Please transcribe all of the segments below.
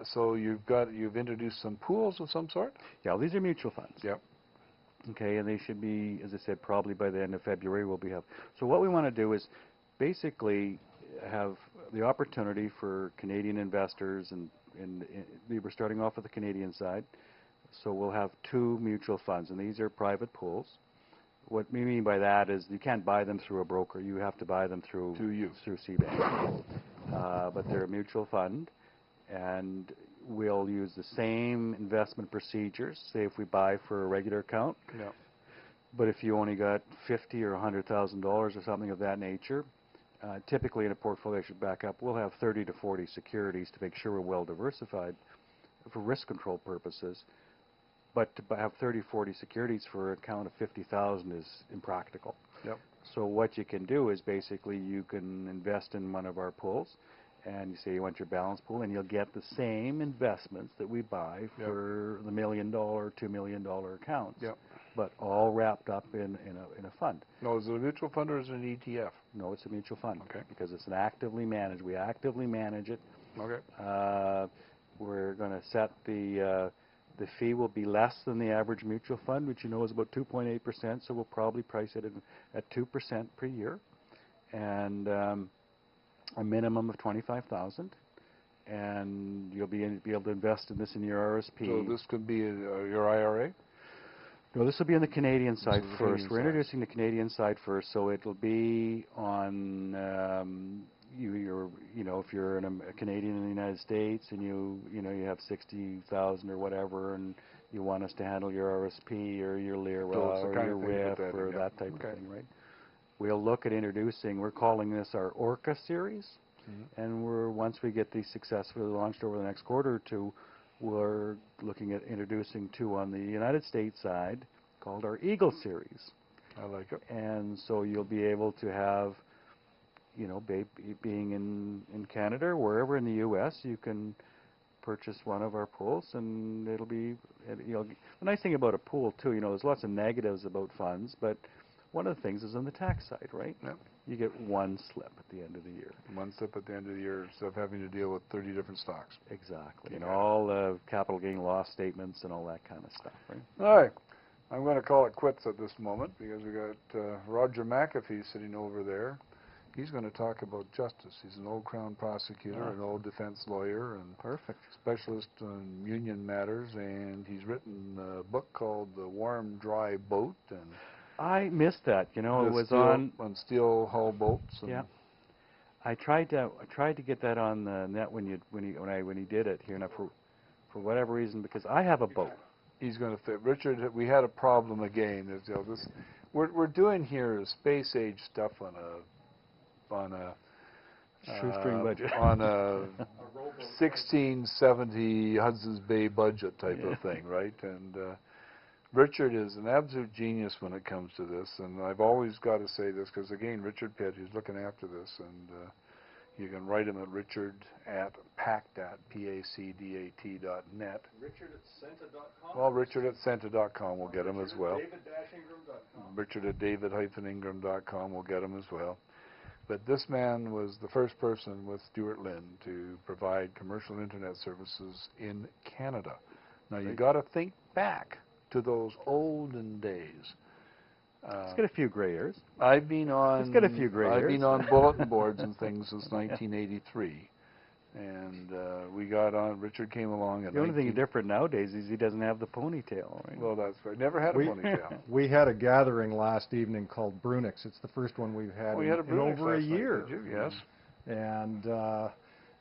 So you've introduced some pools of some sort? Yeah, these are mutual funds. Yep. Okay, and they should be, as I said, probably by the end of February we'll be have. So what we want to do is basically have the opportunity for Canadian investors, and we're starting off with the Canadian side. So we'll have 2 mutual funds, and these are private pools. What we mean by that is you can't buy them through a broker. You have to buy them through CBank. But they're a mutual fund, and we'll use the same investment procedures. Say if we buy for a regular account. Yeah. But if you only got $50,000 or $100,000 or something of that nature, typically in a portfolio, should back up, we'll have 30 to 40 securities to make sure we're well diversified for risk control purposes. But to have 30, 40 securities for an account of 50,000 is impractical. Yep. So what you can do is basically you can invest in one of our pools, and you say you want your balance pool, and you'll get the same investments that we buy for the $1 million, $2 million accounts, but all wrapped up in a fund. No, is it a mutual fund or is it an ETF? No, it's a mutual fund. Okay. Because it's an actively managed. We actively manage it. Okay. We're going to set the fee will be less than the average mutual fund, which you know is about 2.8%, so we'll probably price it at 2% per year, and a minimum of $25,000, and you'll be able to invest in this in your RSP. So this could be your IRA? No, this will be on the Canadian side first. We're introducing the Canadian side first, so it'll be on you know, if you're a Canadian in the United States and you have 60,000 or whatever, and you want us to handle your RSP or your LIRA or your RIF or that type of thing, right? We'll look at introducing. We're calling this our Orca series, and once we get these successfully launched over the next quarter or 2, we're looking at introducing 2 on the United States side called our Eagle series. I like it. And so you'll be able to have, you know, being in Canada or wherever in the U.S., you can purchase one of our pools, and it'll be, you know, the nice thing about a pool too, you know, there's lots of negatives about funds, but one of the things is on the tax side, right? Yep. You get 1 slip at the end of the year. 1 slip at the end of the year instead of having to deal with 30 different stocks. Exactly. And all the capital gain loss statements and all that kind of stuff, right? All right. I'm going to call it quits at this moment because we got Roger McAfee sitting over there. He's going to talk about justice. He's an old Crown prosecutor, an old defense lawyer, and specialist on union matters, and he's written a book called The Warm, Dry Boat. And I missed that. You know, it was on steel hull boats. And yeah. I tried to get that on the net when he did it here. Now, for whatever reason, because I have a boat. He's going to fit. Richard, we had a problem again. You know, we're doing here is space age stuff on a shoestring budget, on a 1670 Hudson's Bay budget type of thing, right? And Richard is an absolute genius when it comes to this, and I've always got to say this because, again, Richard Pitt, he's looking after this, and you can write him at richard@pacdat, PACDAT.net. Richard@Senta.com. Well, richard@Senta.com will get him as well. David-Ingram.com. Richard@David-Ingram.com will get him as well. But this man was the first person with Stuart Lynn to provide commercial internet services in Canada. Now, you got to think back to those olden days. It's got a few gray hairs. I've been on. It's got a few gray hairs. I've been on bulletin boards and things since 1983, and we got on. Richard came along. The only thing different nowadays is he doesn't have the ponytail. Right? Well, that's right. Never had a ponytail. We had a gathering last evening called Brunix. It's the first one we've had in over a year. Did you? Yes. And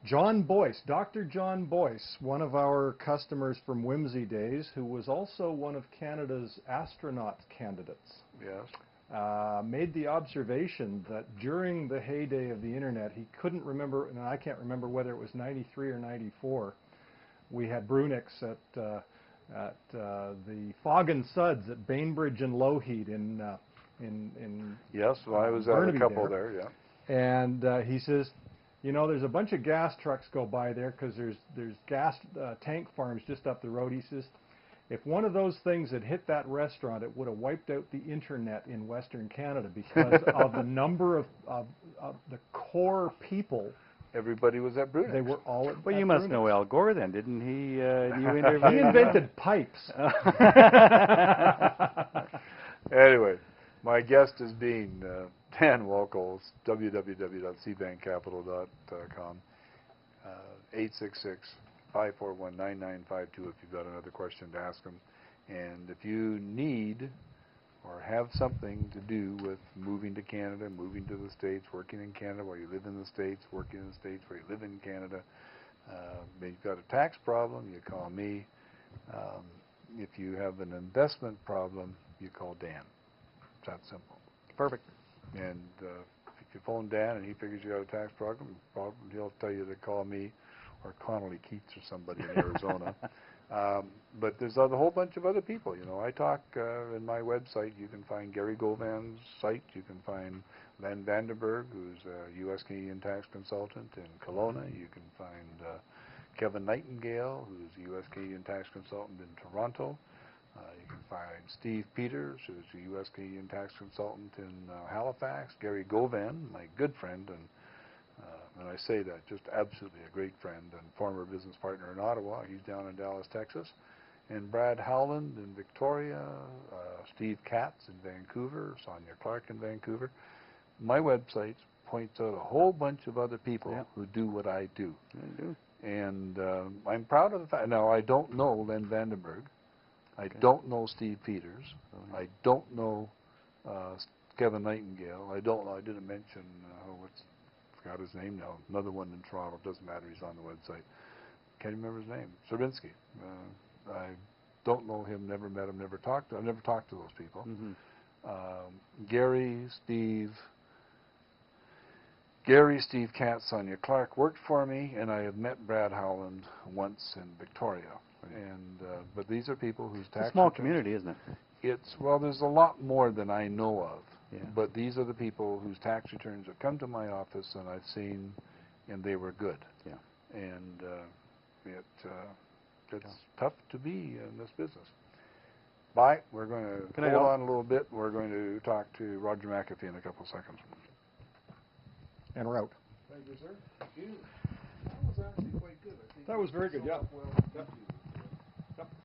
John Boyce, Dr. John Boyce, one of our customers from Whimsy days, who was also one of Canada's astronaut candidates. Yes. Made the observation that during the heyday of the internet, he couldn't remember, and I can't remember whether it was 93 or 94, we had Brunix at the Fog and Suds at Bainbridge and Lougheed in yes, well, I was at a couple there, yeah. And he says, you know, there's a bunch of gas trucks go by there because there's gas tank farms just up the road. He says, if one of those things had hit that restaurant, it would have wiped out the internet in Western Canada because of the number of the core people Everybody was at Brunex. They were all at Well, you at must Brunex. know Al Gore then, didn't he? You interviewed He him? invented pipes. Anyway, my guest is being Dan Walkow, www.cbankcapital.com, 866-541-9952 if you've got another question to ask him. And if you need or have something to do with moving to Canada, moving to the States, working in Canada while you live in the States, working in the States where you live in Canada, you've got a tax problem, you call me. If you have an investment problem, you call Dan. It's that simple. Perfect. And if you phone Dan and he figures you got a tax problem, he'll tell you to call me or Connolly Keats or somebody in Arizona. But there's a whole bunch of other people. You know, I talk in my website. You can find Gary Govan's site. You can find Len Vandenberg, who's a U.S. Canadian tax consultant in Kelowna. You can find Kevin Nightingale, who's a U.S. Canadian tax consultant in Toronto. You can find Steve Peters, who's a U.S. Canadian tax consultant in Halifax. Gary Govan, my good friend, and I say that, just absolutely a great friend and former business partner in Ottawa. He's down in Dallas, Texas. And Brad Howland in Victoria, Steve Katz in Vancouver, Sonia Clark in Vancouver. My website points out a whole bunch of other people who do what I do. And I'm proud of the fact. Now, I don't know Len Vandenberg. I don't know Steve Peters. I don't know Kevin Nightingale. I don't know. I didn't mention forgot his name now. Another one in Toronto. Doesn't matter. He's on the website. Can't remember his name. Serbinsky. I don't know him. Never met him. Never talked to. I've never talked to those people. Gary, Steve Katz, Sonia Clark worked for me, and I have met Brad Howland once in Victoria. And but these are people whose tax. It's a small community, isn't it? There's a lot more than I know of. Yeah. But these are the people whose tax returns have come to my office, and I've seen, and they were good. Yeah. And it's tough to be in this business. Bye. We're going to hold on a little bit. We're going to talk to Roger McAfee in a couple of seconds. And we're out. Thank you, sir. Thank you. That was actually quite good. I think that was very good, yeah. Well, yep.